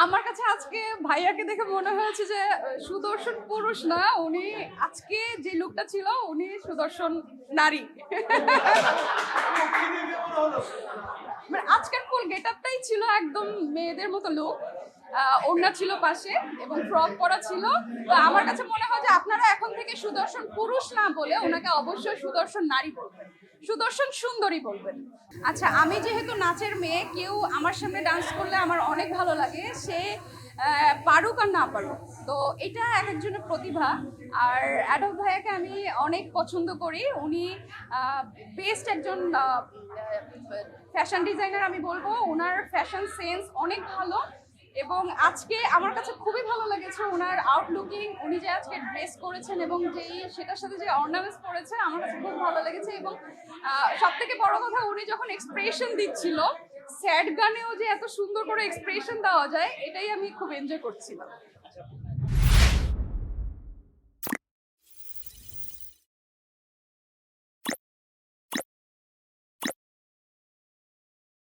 আমার কাছে আজকে ভাইয়াকে দেখে মনে হয়েছে যে সুদর্শন পুরুষ না, উনি আজকে যে লুকটা ছিল উনি সুদর্শন নারী। মানে আজকের ফুল গেটআপটাই ছিল একদম মেয়েদের মতো লুক। ওড়না ছিল পাশে এবং ফ্রক পরা ছিল। তো আমার কাছে মনে হয় যে আপনারা এখন থেকে সুদর্শন পুরুষ না বলে ওনাকে অবশ্যই সুদর্শন নারী বলবেন, সুদর্শন সুন্দরী বলবেন। আচ্ছা, আমি যেহেতু নাচের মেয়ে, কেউ আমার সামনে ডান্স করলে আমার অনেক ভালো লাগে, সে পারুক আর না পারুক। তো এটা এক একজনের প্রতিভা। আর অ্যাডব ভাইয়াকে আমি অনেক পছন্দ করি। উনি বেস্ট একজন ফ্যাশন ডিজাইনার আমি বলবো। ওনার ফ্যাশন সেন্স অনেক ভালো এবং আজকে আমার কাছে খুবই ভালো লেগেছে ওনার আউটলুকিং। উনি যে আজকে ড্রেস করেছেন এবং যেই সেটার সাথে যে অর্নামেন্টস পরেছে আমার কাছে খুব ভালো লেগেছে। এবং সব থেকে বড় কথা, উনি যখন এক্সপ্রেশন দিচ্ছিল, স্যাড গানেও যে এত সুন্দর করে এক্সপ্রেশন দেওয়া যায়, এটাই আমি খুব এনজয় করছিলাম।